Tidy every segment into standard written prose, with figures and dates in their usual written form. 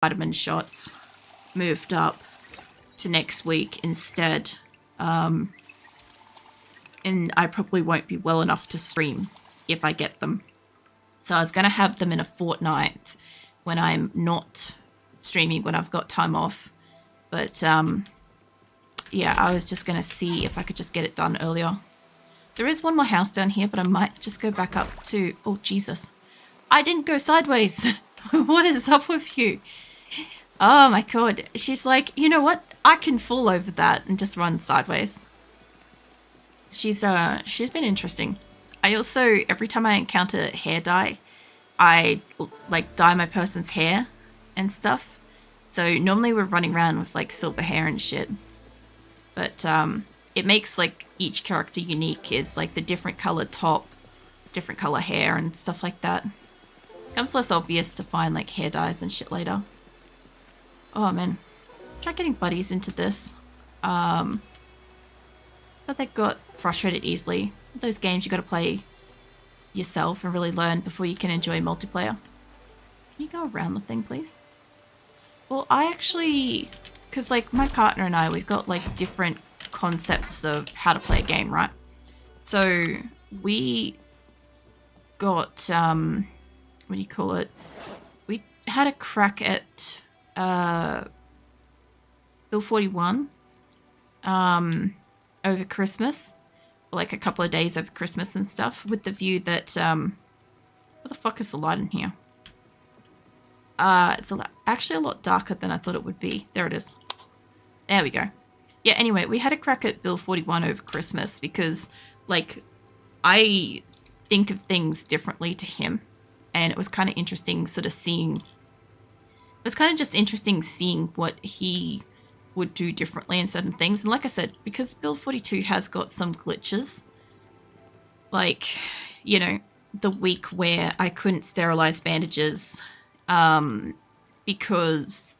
vitamin shots moved up to next week instead. And I probably won't be well enough to stream if I get them. So I was going to have them in a fortnight when I'm not streaming, when I've got time off. But yeah, I was just going to see if I could just get it done earlier. There is one more house down here, but I might just go back up to... Oh, Jesus. I didn't go sideways. What is up with you? Oh, my God. She's like, you know what? I can fall over that and just run sideways. She's been interesting. I also, every time I encounter hair dye, I, like, dye my person's hair and stuff. So normally we're running around with, like, silver hair and shit. But, it makes, like, each character unique. Is like, the different color top, different color hair and stuff like that. Becomes less obvious to find, like, hair dyes and shit later. Oh, man. Try getting buddies into this. But they got frustrated easily. Those games you gotta play yourself and really learn before you can enjoy multiplayer. Can you go around the thing, please? Well, I actually... Because, like, my partner and I, we've got, like, different concepts of how to play a game, right? So we got what do you call it, we had a crack at Bill 41 over Christmas, like a couple of days over Christmas and stuff, with the view that what the fuck is the light in here? It's actually a lot darker than I thought it would be. There it is. There we go. Yeah, anyway, we had a crack at Bill 41 over Christmas because, like, I think of things differently to him. And it was kind of interesting sort of seeing... It was kind of just interesting seeing what he would do differently in certain things. And like I said, because Bill 42 has got some glitches, like, you know, the week where I couldn't sterilize bandages because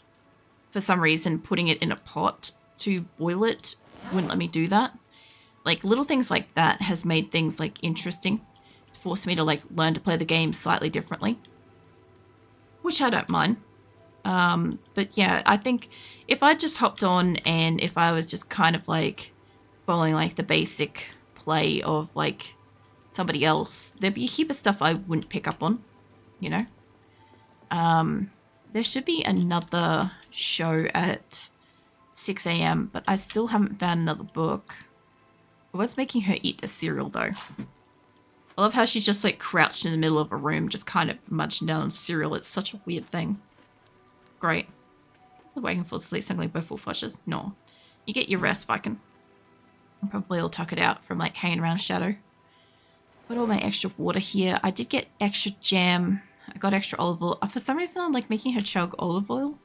for some reason putting it in a pot to boil it wouldn't let me do that. Like, little things like that has made things, like, interesting. It's forced me to, like, learn to play the game slightly differently, which I don't mind. But yeah, I think if I just hopped on and if I was just kind of, like, following, like, the basic play of, like, somebody else, there'd be a heap of stuff I wouldn't pick up on, you know? There should be another show at 6 a.m, but I still haven't found another book. I was making her eat the cereal, though. I love how she's just, like, crouched in the middle of a room, just kind of munching down on cereal. It's such a weird thing. It's great. I'm waiting for sleep, suddenly both full flushes. No. You get your rest, Viking. I'll probably all tuck it out from, like, hanging around shadow. Got all my extra water here. I did get extra jam. I got extra olive oil. For some reason, I'm, like, making her chug olive oil.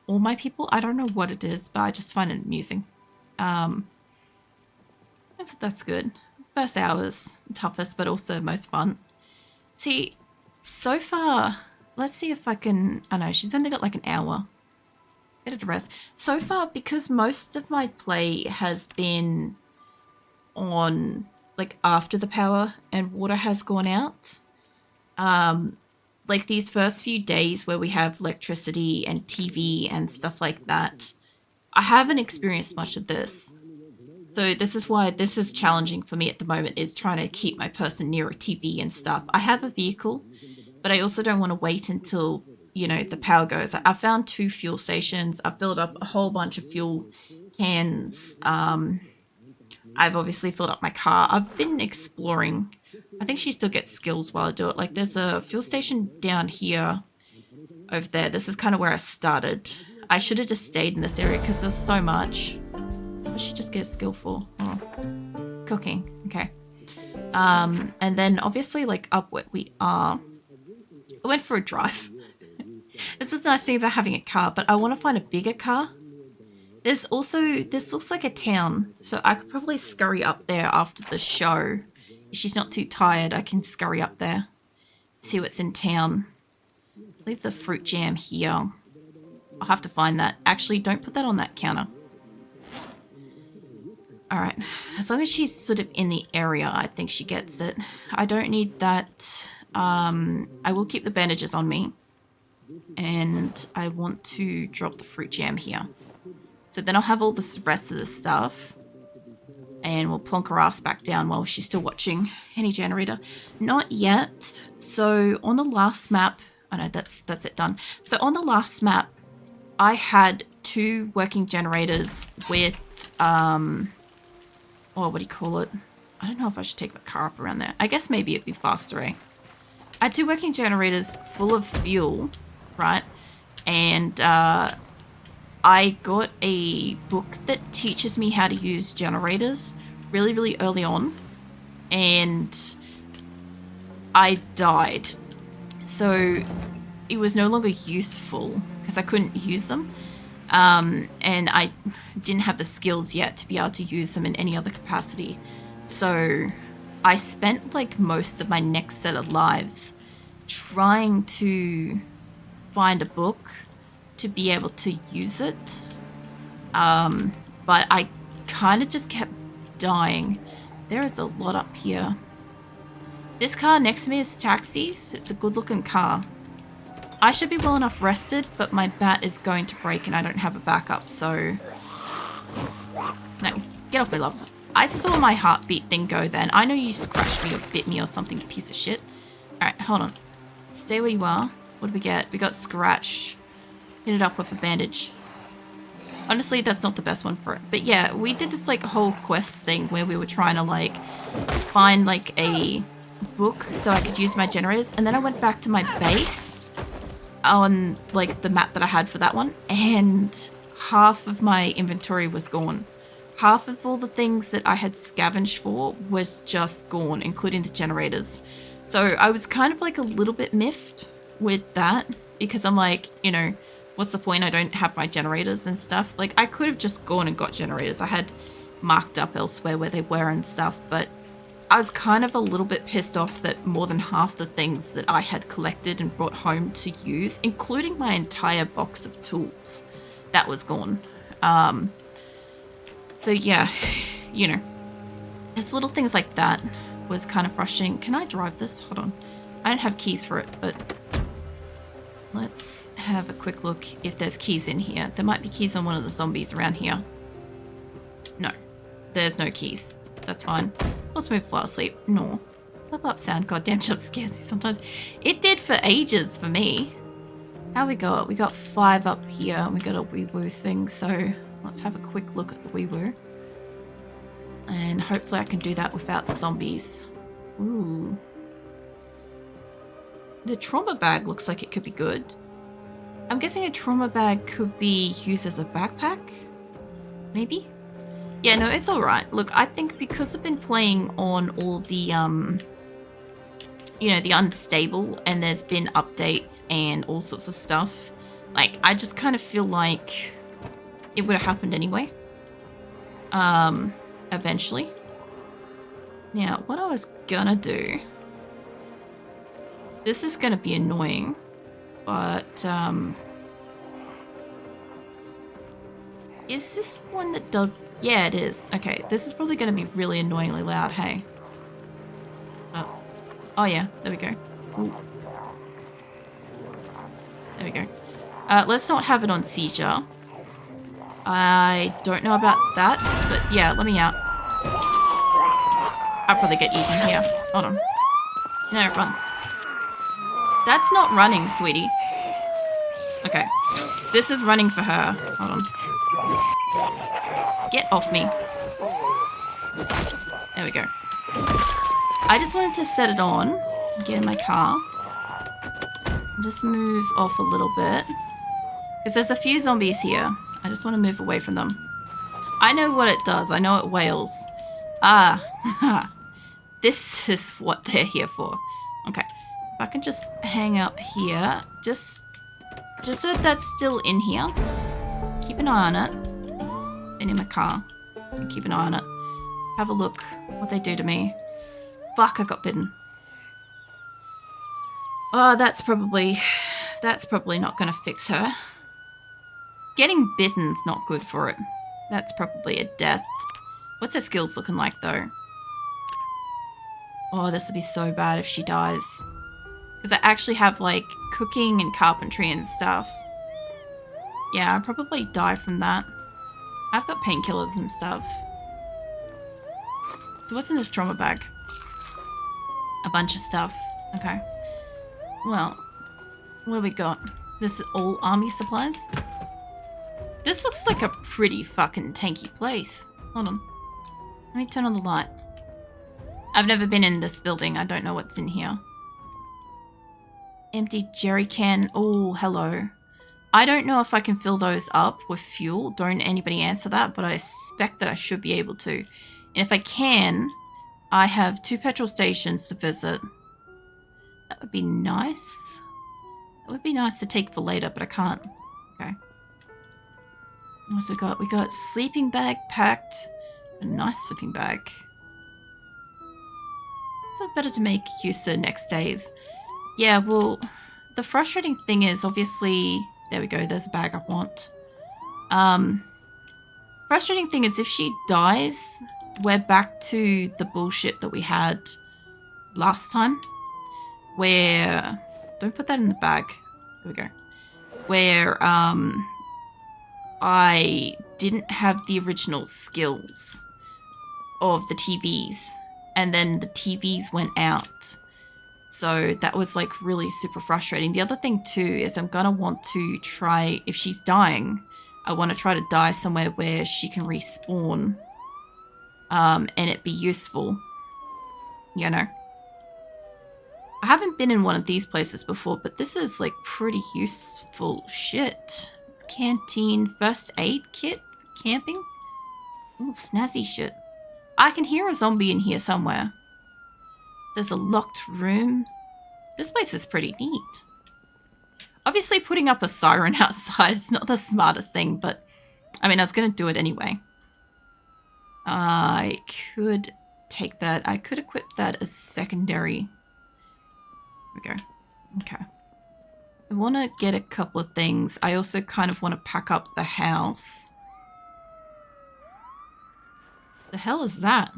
All my people. I don't know what it is, but I just find it amusing. That's good. First hour's toughest, but also most fun. See, so far, let's see if I can... I know, she's only got like an hour. Get her to rest. So far, because most of my play has been on, like, after the power and water has gone out. Like, these first few days where we have electricity and TV and stuff like that, I haven't experienced much of this. So this is why this is challenging for me at the moment, is trying to keep my person near a TV and stuff. I have a vehicle, but I also don't want to wait until, you know, the power goes. I found 2 fuel stations. I've filled up a whole bunch of fuel cans. I've obviously filled up my car. I've been exploring. I think she still gets skills while I do it. Like, there's a fuel station down here, over there. This is kind of where I started. I should have just stayed in this area because there's so much. What does she just get a skill for? Oh, cooking. Okay. And then obviously, like, up where we are, I went for a drive. This is the nice thing about having a car, but I want to find a bigger car. There's also, this looks like a town, so I could probably scurry up there after the show. If she's not too tired, I can scurry up there, see what's in town. Leave the fruit jam here. I'll have to find that. Actually, don't put that on that counter. Alright, as long as she's sort of in the area, I think she gets it. I don't need that. I will keep the bandages on me. and I want to drop the fruit jam here. So then I'll have all the rest of the stuff, and we'll plonk her ass back down while she's still watching any generator. Not yet. So on the last map, oh no, that's it done. So on the last map, I had 2 working generators with, oh, what do you call it? I don't know if I should take my car up around there. I guess maybe it'd be faster, eh? I had 2 working generators full of fuel, right? And I got a book that teaches me how to use generators really, really early on. And I died. So it was no longer useful because I couldn't use them. And I didn't have the skills yet to be able to use them in any other capacity. So I spent like most of my next set of lives trying to find a book to be able to use it. But I kind of just kept dying. There is a lot up here. This car next to me is taxis. It's a good looking car. I should be well enough rested, but my bat is going to break and I don't have a backup, so... No, get off me, love. I saw my heartbeat thing go then. I know you scratched me or bit me or something, piece of shit. Alright, hold on. Stay where you are. What do we get? We got scratch. Hit it up with a bandage. Honestly, that's not the best one for it. But yeah, we did this like whole quest thing where we were trying to like find like a book so I could use my generators. And then I went back to my base on like the map that I had for that one, and half of my inventory was gone. Half of all the things that I had scavenged for was just gone, including the generators. So I was kind of like a little bit miffed with that because I'm like, you know, what's the point? I don't have my generators and stuff. Like I could have just gone and got generators. I had marked up elsewhere where they were and stuff, but I was kind of a little bit pissed off that more than half the things that I had collected and brought home to use, including my entire box of tools, that was gone. So yeah, you know, just little things like that was kind of frustrating. Can I drive this? Hold on. I don't have keys for it, but let's have a quick look if there's keys in here. There might be keys on one of the zombies around here. No, there's no keys. That's fine. Let's move while asleep. No. Pop up sound. Goddamn jump scares me sometimes. It did for ages for me. How we got? We got 5 up here. We got a wee woo thing. So let's have a quick look at the wee woo. And hopefully I can do that without the zombies. Ooh. The trauma bag looks like it could be good. I'm guessing a trauma bag could be used as a backpack? Maybe? Yeah, no, it's alright. Look, I think because I've been playing on all the, you know, the unstable, and there's been updates and all sorts of stuff, like, I just kind of feel like it would have happened anyway. Eventually. Now, what I was gonna do... This is gonna be annoying, but, is this one that does... Yeah, it is. Okay, this is probably going to be really annoyingly loud, hey? Oh yeah, there we go. Ooh. There we go. Let's not have it on seizure. I don't know about that, but yeah, let me out. I'll probably get eaten here. Hold on. No, run. That's not running, sweetie. Okay. This is running for her. Hold on. Get off me. There we go. I just wanted to set it on, get in my car, just move off a little bit, because there's a few zombies here. I just want to move away from them. I know what it does. I know it wails. Ah, this is what they're here for. Okay, if I can just hang up here, just so that's still in here. Keep an eye on it. And in my car. And keep an eye on it. Have a look what they do to me. Fuck, I got bitten. Oh, that's probably not gonna fix her. Getting bitten's not good for it. That's probably a death. What's her skills looking like though? Oh, this would be so bad if she dies. Because I actually have, like, cooking and carpentry and stuff. Yeah, I'll probably die from that. I've got painkillers and stuff. So what's in this trauma bag? A bunch of stuff. Okay. Well, what do we got? This is all army supplies? This looks like a pretty fucking tanky place. Hold on. Let me turn on the light. I've never been in this building. I don't know what's in here. Empty jerry can. Oh, hello. I don't know if I can fill those up with fuel. Don't anybody answer that, but I suspect that I should be able to. And if I can, I have 2 petrol stations to visit. That would be nice. That would be nice to take for later, but I can't. Okay. What else we got? We got sleeping bag packed. A nice sleeping bag. So better to make use of next days. Yeah, well, the frustrating thing is obviously... There we go, there's a bag I want. Frustrating thing is if she dies, we're back to the bullshit that we had last time. Where... Don't put that in the bag. There we go. Where, I didn't have the original skills of the TVs. And then the TVs went out. So that was like really super frustrating. The other thing too is I'm gonna want to try, if she's dying, I want to try to die somewhere where she can respawn. And it be useful. You know. I haven't been in one of these places before, but this is like pretty useful shit. It's canteen, first aid kit, camping. Ooh, snazzy shit. I can hear a zombie in here somewhere. There's a locked room. This place is pretty neat. Obviously putting up a siren outside is not the smartest thing, but I mean, I was going to do it anyway. I could take that. I could equip that as secondary. There we go. Okay. I want to get a couple of things. I also kind of want to pack up the house. The hell is that?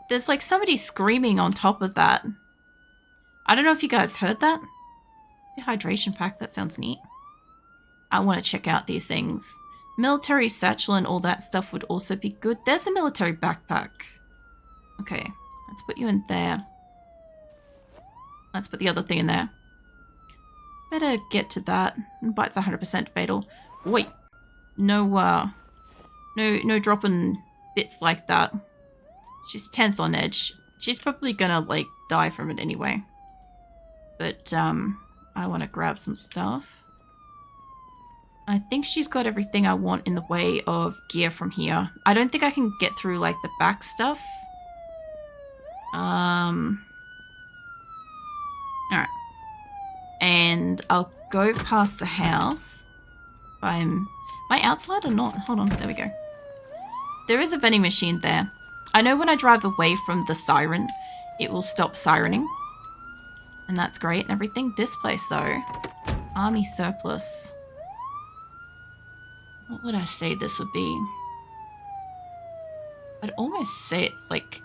There's like somebody screaming on top of that. I don't know if you guys heard that. Hydration pack, that sounds neat. I want to check out these things. Military satchel and all that stuff would also be good. There's a military backpack. Okay, let's put you in there. Let's put the other thing in there. Better get to that. Bite's 100% fatal. Wait. No dropping bits like that. She's tense on edge. She's probably gonna, like, die from it anyway. But, I want to grab some stuff. I think she's got everything I want in the way of gear from here. I don't think I can get through, like, the back stuff. Alright. And I'll go past the house. Am I outside or not? Hold on, there we go. There is a vending machine there. I know when I drive away from the siren, it will stop sirening. And that's great and everything. This place, though, army surplus. What would I say this would be? I'd almost say it's like...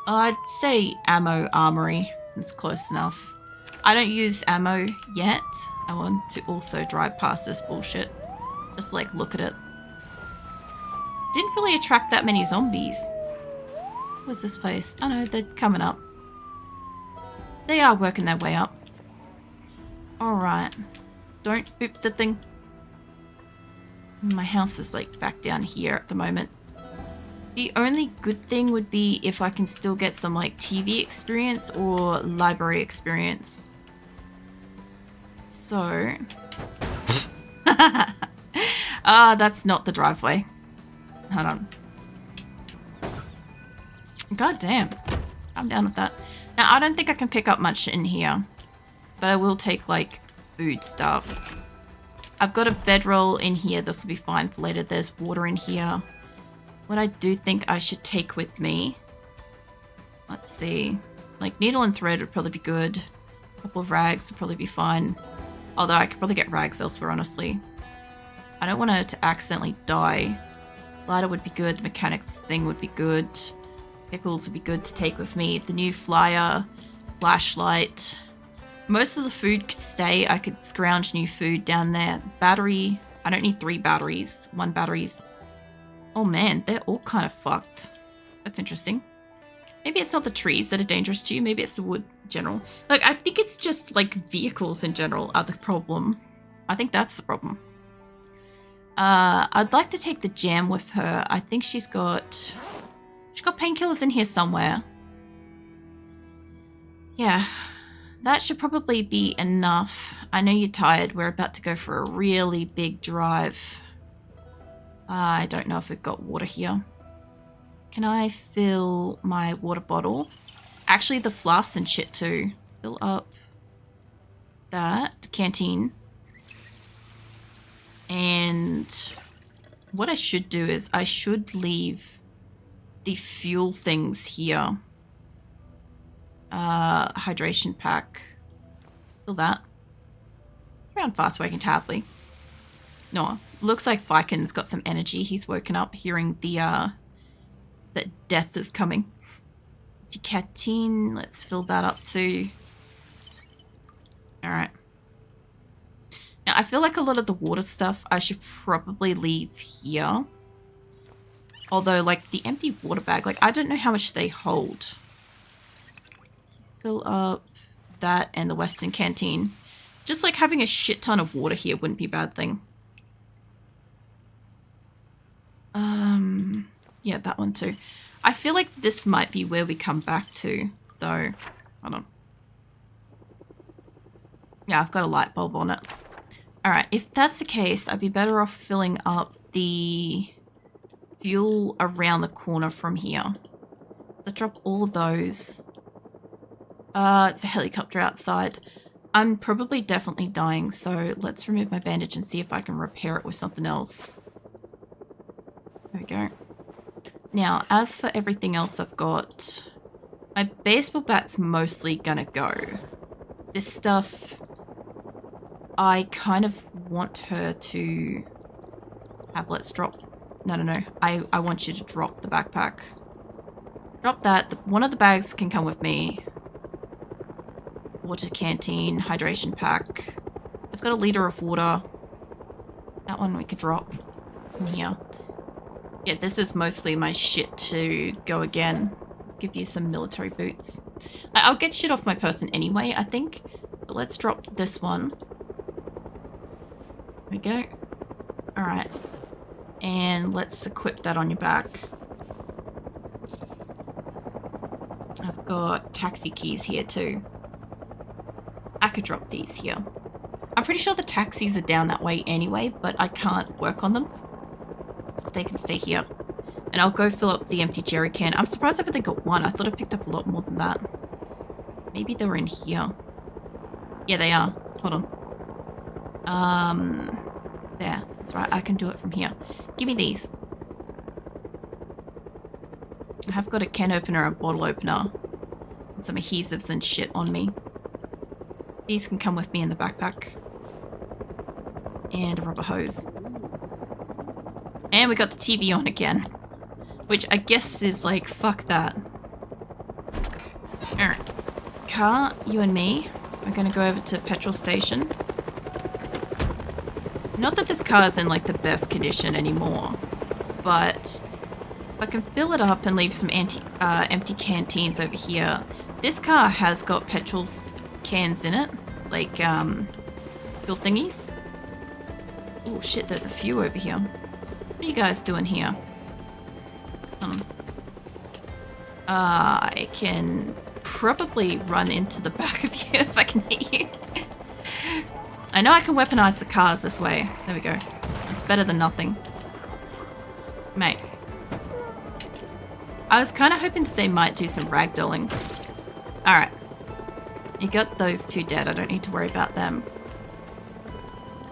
I'd say ammo armory. It's close enough. I don't use ammo yet. I want to also drive past this bullshit. Just like look at it. Didn't really attract that many zombies. What's this place? Oh no, they're coming up. They are working their way up. Alright. Don't boop the thing. My house is like back down here at the moment. The only good thing would be if I can still get some like TV experience or library experience. So... that's not the driveway. Hold on. God damn. I'm down with that. Now, I don't think I can pick up much in here. But I will take, like, food stuff. I've got a bedroll in here. This will be fine for later. There's water in here. What I do think I should take with me... Let's see. Like, needle and thread would probably be good. A couple of rags would probably be fine. Although I could probably get rags elsewhere, honestly. I don't want her to accidentally die. Lighter would be good. The mechanics thing would be good. Pickles would be good to take with me. The new flyer. flashlight. Most of the food could stay. I could scrounge new food down there. Battery. I don't need 3 batteries. 1 battery's... Oh man, they're all kind of fucked. That's interesting. Maybe it's not the trees that are dangerous to you. Maybe it's the wood in general. Like, I think it's just, like, vehicles in general are the problem. I think that's the problem. I'd like to take the jam with her. I think she's got painkillers in here somewhere. Yeah, that should probably be enough. I know you're tired. We're about to go for a really big drive. I don't know if we've got water here. Can I fill my water bottle? Actually, the flasks and shit too. Fill up that, the canteen. And what I should do is I should leave the fuel things here. Hydration pack. Fill that. Around fast working tably. No, looks like Viking's got some energy. He's woken up hearing the that death is coming. Decatine, let's fill that up too. Alright. Now, I feel like a lot of the water stuff I should probably leave here. Although, like, the empty water bag, like, I don't know how much they hold. Fill up that and the Western canteen. Just, like, having a shit ton of water here wouldn't be a bad thing. Yeah, that one too. I feel like this might be where we come back to, though. Hold on. Yeah, I've got a light bulb on it. Alright, if that's the case, I'd be better off filling up the fuel around the corner from here. Let's drop all of those. It's a helicopter outside. I'm probably definitely dying, so let's remove my bandage and see if I can repair it with something else. There we go. Now, as for everything else I've got, my baseball bat's mostly gonna go. This stuff, I kind of want her to have, let's drop, no. I want you to drop the backpack. Drop that. One of the bags can come with me. Water canteen, hydration pack. It's got a liter of water. That one we could drop in here. Yeah, this is mostly my shit to go again. Let's give you some military boots. I'll get shit off my person anyway, I think. But let's drop this one. There we go. Alright. And let's equip that on your back. I've got taxi keys here too. I could drop these here. I'm pretty sure the taxis are down that way anyway, but I can't work on them. They can stay here. And I'll go fill up the empty jerry can. I'm surprised I've only got one. I thought I picked up a lot more than that. Maybe they were in here. Yeah, they are. Hold on. There. That's right. I can do it from here. Give me these. I have got a can opener, a bottle opener, and some adhesives and shit on me. These can come with me in the backpack. And a rubber hose. And we got the TV on again. Which I guess is like, fuck that. Alright. Car, you and me are gonna go over to petrol station. Not that this car is in like the best condition anymore. But if I can fill it up and leave some empty canteens over here. This car has got petrol cans in it. Like, fuel thingies. Oh shit, there's a few over here. What are you guys doing here? I can probably run into the back of you if I can hit you. I know I can weaponize the cars this way. There we go. It's better than nothing. Mate. I was kind of hoping that they might do some ragdolling. Alright. You got those two dead. I don't need to worry about them.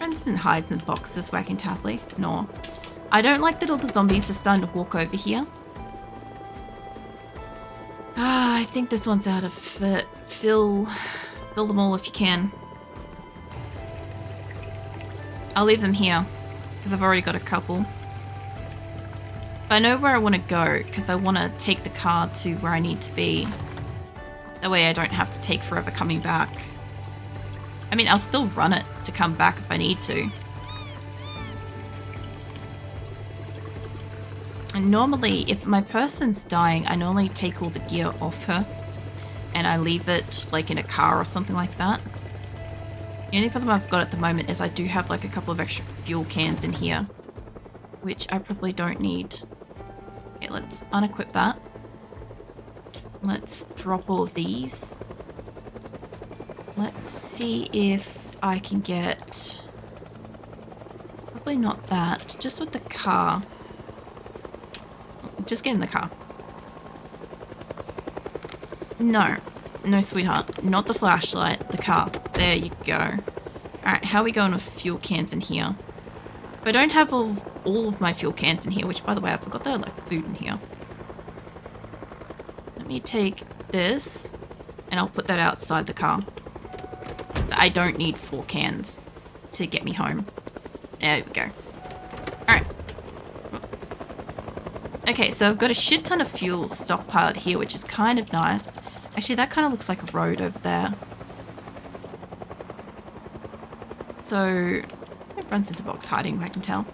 Runs and hides in boxes, whacking Tapley. No. I don't like that all the zombies are starting to walk over here. I think this one's out of fit. Fill them all if you can. I'll leave them here, because I've already got a couple. But I know where I want to go, because I want to take the car to where I need to be. That way I don't have to take forever coming back. I mean, I'll still run it to come back if I need to. And normally, if my person's dying, I normally take all the gear off her. And I leave it, like, in a car or something like that. The only problem I've got at the moment is I do have, like, a couple of extra fuel cans in here. Which I probably don't need. Okay, let's unequip that. Let's drop all of these. Let's see if I can get... Probably not that. Just with the car. Just get in the car. No. No, sweetheart. Not the flashlight. The car. There you go. Alright, how are we going with fuel cans in here? If I don't have all of my fuel cans in here, which, by the way, I forgot that I left food in here. Let me take this, and I'll put that outside the car. So I don't need 4 cans to get me home. There we go. Alright. Okay, so I've got a shit ton of fuel stockpiled here, which is kind of nice. Actually, that kind of looks like a road over there. So, it runs into box hiding, I can tell.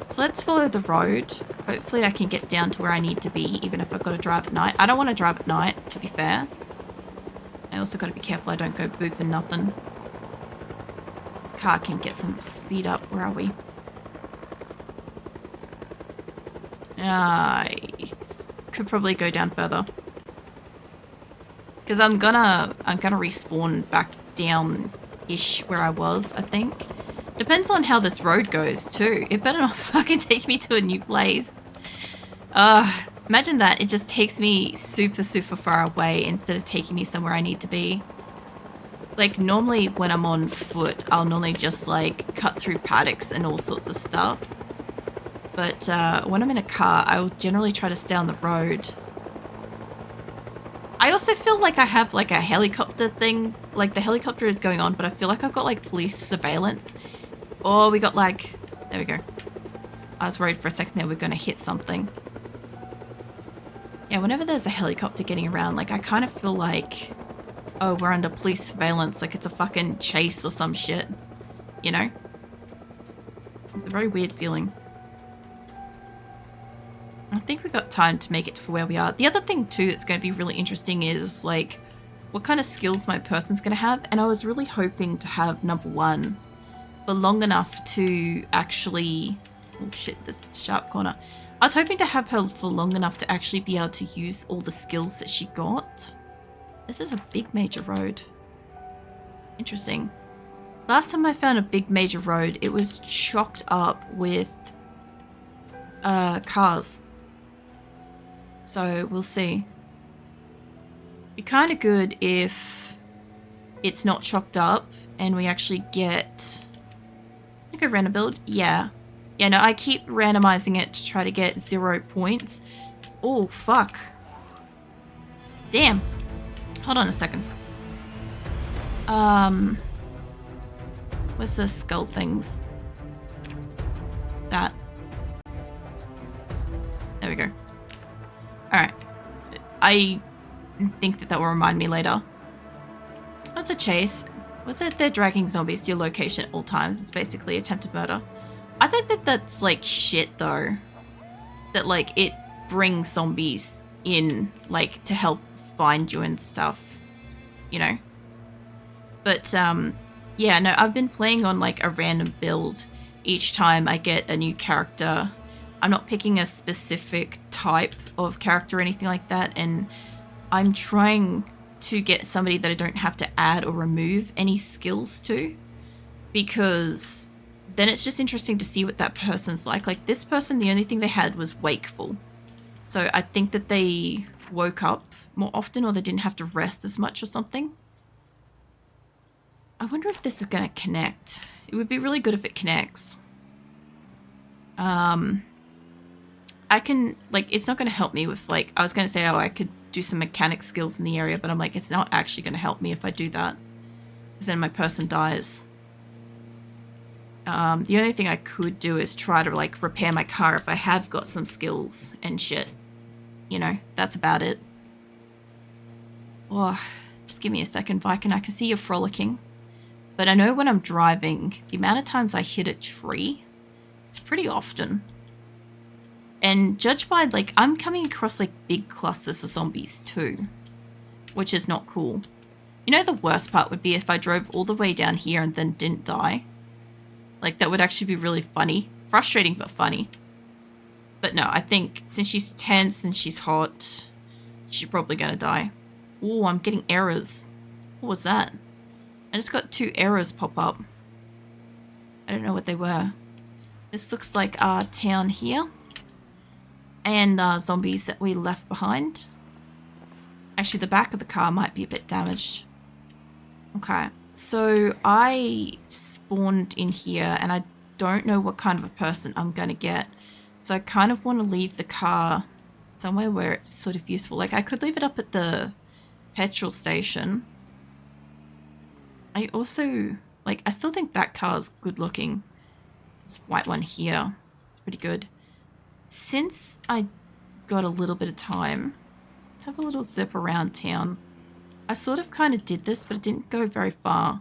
So let's follow the road. Hopefully I can get down to where I need to be, even if I've got to drive at night. I don't want to drive at night, to be fair. I also got to be careful I don't go booping nothing. This car can get some speed up. Where are we? I could probably go down further. Because I'm gonna respawn back down-ish where I was, I think. Depends on how this road goes, too. It better not fucking take me to a new place. Imagine that. It just takes me super, super far away instead of taking me somewhere I need to be. Like, normally when I'm on foot, I'll normally just, like, cut through paddocks and all sorts of stuff. But when I'm in a car, I will generally try to stay on the road. I also feel like I have, like, a helicopter thing. Like, the helicopter is going on, but I feel like I've got, like, police surveillance. Oh, we got, like... There we go. I was worried for a second there we were going to hit something. Yeah, whenever there's a helicopter getting around, like, I kind of feel like... Oh, we're under police surveillance. Like, it's a fucking chase or some shit. You know? It's a very weird feeling. I think we've got time to make it to where we are. The other thing, too, that's going to be really interesting is, like, what kind of skills my person's going to have. And I was really hoping to have number 1 for long enough to actually... Oh, shit, this sharp corner. I was hoping to have her for long enough to actually be able to use all the skills that she got. This is a big major road. Interesting. Last time I found a big major road, it was chocked up with cars. So we'll see. Be kind of good if it's not chocked up and we actually get... I think a random build? Yeah. Yeah, no, I keep randomizing it to try to get 0 points. Oh, fuck. Damn. Hold on a second. Where's the skull things? That. There we go. Alright. I think that will remind me later. What's a chase? Was it they're dragging zombies to your location at all times? It's basically attempted murder. I think that that's like shit though. That like it brings zombies in like to help find you and stuff. You know? But yeah, no, I've been playing on like a random build each time I get a new character. I'm not picking a specific type of character or anything like that, and I'm trying to get somebody that I don't have to add or remove any skills to, because then it's just interesting to see what that person's like. Like this person, the only thing they had was wakeful. So I think that they woke up more often or they didn't have to rest as much or something. I wonder if this is going to connect. It would be really good if it connects. I can, like, it's not going to help me with, like, I was going to say, oh, I could do some mechanic skills in the area, but I'm like, it's not actually going to help me if I do that. Because then my person dies. The only thing I could do is try to, like, repair my car if I have got some skills and shit. You know, that's about it. Oh, Just give me a second, Viking. I can see you're frolicking. But I know when I'm driving, the amount of times I hit a tree, it's pretty often. And judged by, like, I'm coming across, like, big clusters of zombies too, which is not cool. You know, the worst part would be if I drove all the way down here and then didn't die. Like, that would actually be really funny. Frustrating, but funny. But no, I think since she's tense and she's hot, she's probably gonna die. Oh, I'm getting errors. What was that? I just got 2 errors pop up. I don't know what they were. This looks like our town here. And zombies that we left behind. Actually, the back of the car might be a bit damaged. Okay, so I spawned in here and I don't know what kind of a person I'm going to get. So I kind of want to leave the car somewhere where it's sort of useful. Like, I could leave it up at the petrol station. I also, like, I still think that car's good looking. This white one here, it's pretty good. Since I got a little bit of time, let's have a little zip around town. I sort of kind of did this, but it didn't go very far.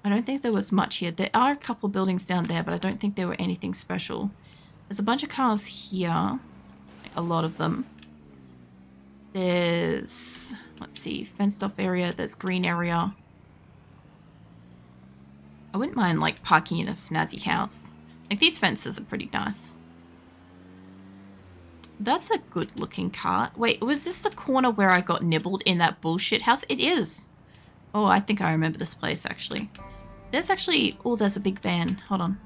I don't think there was much here. There are a couple of buildings down there, but I don't think there were anything special. There's a bunch of cars here, like a lot of them. There's, let's see, fenced off area, there's green area. I wouldn't mind, like, parking in a snazzy house. Like, these fences are pretty nice. That's a good looking car. Wait, was this the corner where I got nibbled in that bullshit house? It is. Oh, I think I remember this place, actually. There's actually... Oh, there's a big van. Hold on.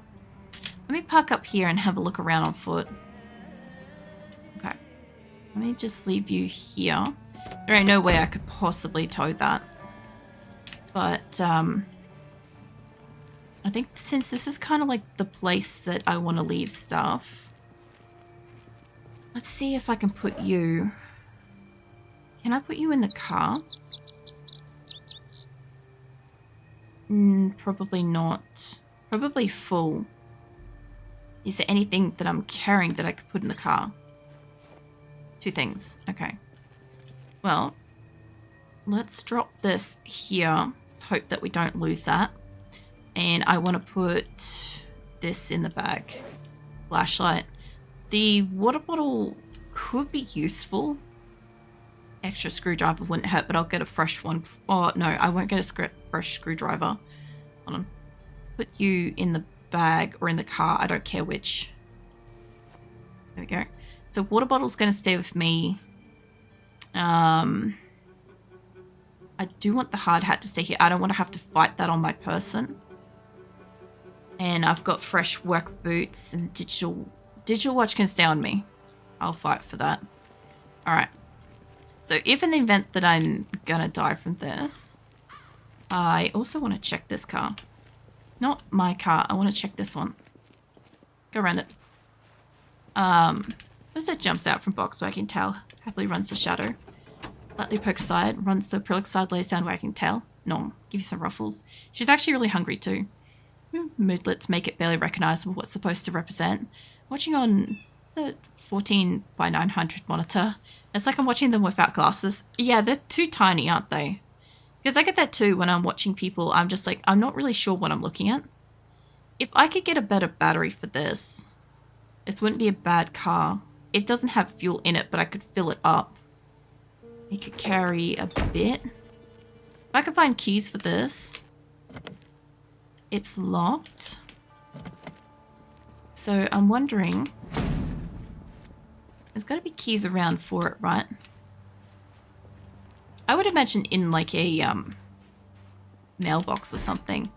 Let me park up here and have a look around on foot. Okay. Let me just leave you here. There ain't no way I could possibly tow that. But, I think since this is kind of like the place that I want to leave stuff, let's see if I can put you... Can I put you in the car? Probably not. Probably full. Is there anything that I'm carrying that I could put in the car? 2 things. Okay. Well, let's drop this here. Let's hope that we don't lose that. And I want to put this in the bag. Flashlight. The water bottle could be useful. Extra screwdriver wouldn't hurt, but I'll get a fresh one. Oh, no, I won't get a fresh screwdriver. Hold on. Put you in the bag or in the car. I don't care which. There we go. So water bottle's going to stay with me. I do want the hard hat to stay here. I don't want to have to fight that on my person. And I've got fresh work boots and digital watch can stay on me. I'll fight for that. All right. So if in the event that I'm gonna die from this, I also want to check this car. Not my car. I want to check this one. Go around it. As it jumps out from box wagging tail, happily runs to shadow. Lightly pokes side, runs to acrylic side, lays down wagging tail. No, give you some ruffles. She's actually really hungry too. Moodlets make it barely recognizable what's supposed to represent. Watching on the 14 by 900 monitor. It's like I'm watching them without glasses. Yeah, they're too tiny, aren't they? Because I get that too when I'm watching people. I'm just like, I'm not really sure what I'm looking at. If I could get a better battery for this, this wouldn't be a bad car. It doesn't have fuel in it, but I could fill it up. It could carry a bit. If I could find keys for this. It's locked. So I'm wondering, there's got to be keys around for it, right? I would imagine in like a mailbox or something.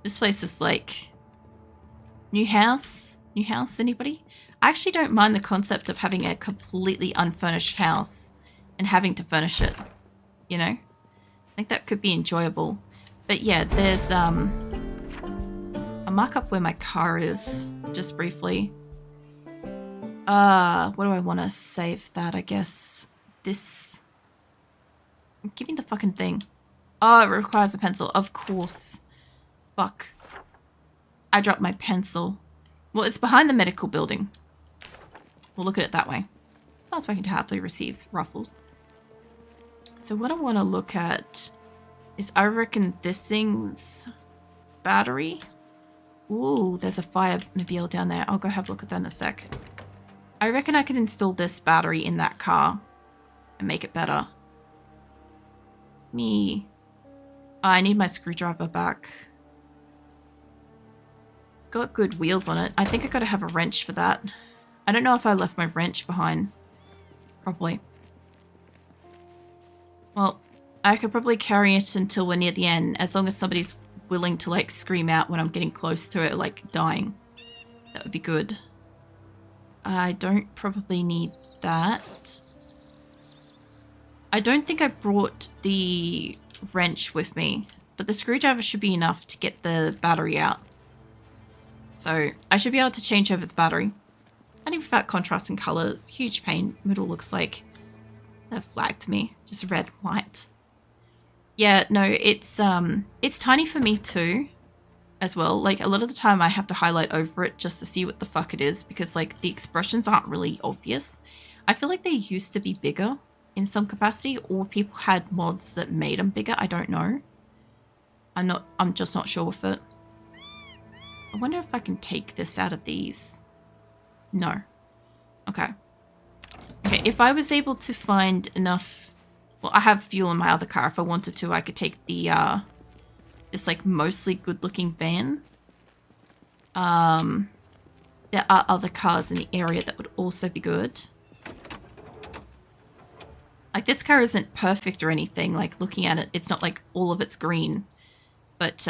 This place is like new house. New house, anybody? I actually don't mind the concept of having a completely unfurnished house and having to furnish it. You know? I think that could be enjoyable. But yeah, there's I'll mark up where my car is just briefly. What do I want to save that? I guess this. Give me the fucking thing. Oh, it requires a pencil. Of course. Fuck. I dropped my pencil. Well, it's behind the medical building. We'll look at it that way. Smiles working to happily receives ruffles. So what I want to look at is, I reckon this thing's battery. Ooh, there's a Firebmobile down there. I'll go have a look at that in a sec. I reckon I can install this battery in that car and make it better. I need my screwdriver back. It's got good wheels on it. I think I gotta have a wrench for that. I don't know if I left my wrench behind. Probably. Well, I could probably carry it until we're near the end, as long as somebody's willing to like scream out when I'm getting close to it, like dying. That would be good. I don't probably need that. I don't think I brought the wrench with me, but the screwdriver should be enough to get the battery out. So I should be able to change over the battery. I need without contrasting colors. Huge pain. Middle looks like a flag to me. Just red, white. Yeah, no, it's tiny for me too, as well. Like, a lot of the time I have to highlight over it just to see what the fuck it is, because like the expressions aren't really obvious. I feel like they used to be bigger in some capacity, or people had mods that made them bigger. I don't know. I'm just not sure with it. I wonder if I can take this out of these. No. Okay. Okay, if I was able to find enough... Well, I have fuel in my other car. If I wanted to, I could take the, this, like, mostly good-looking van. There are other cars in the area that would also be good. Like, this car isn't perfect or anything. Like, looking at it, it's not like all of it's green. But,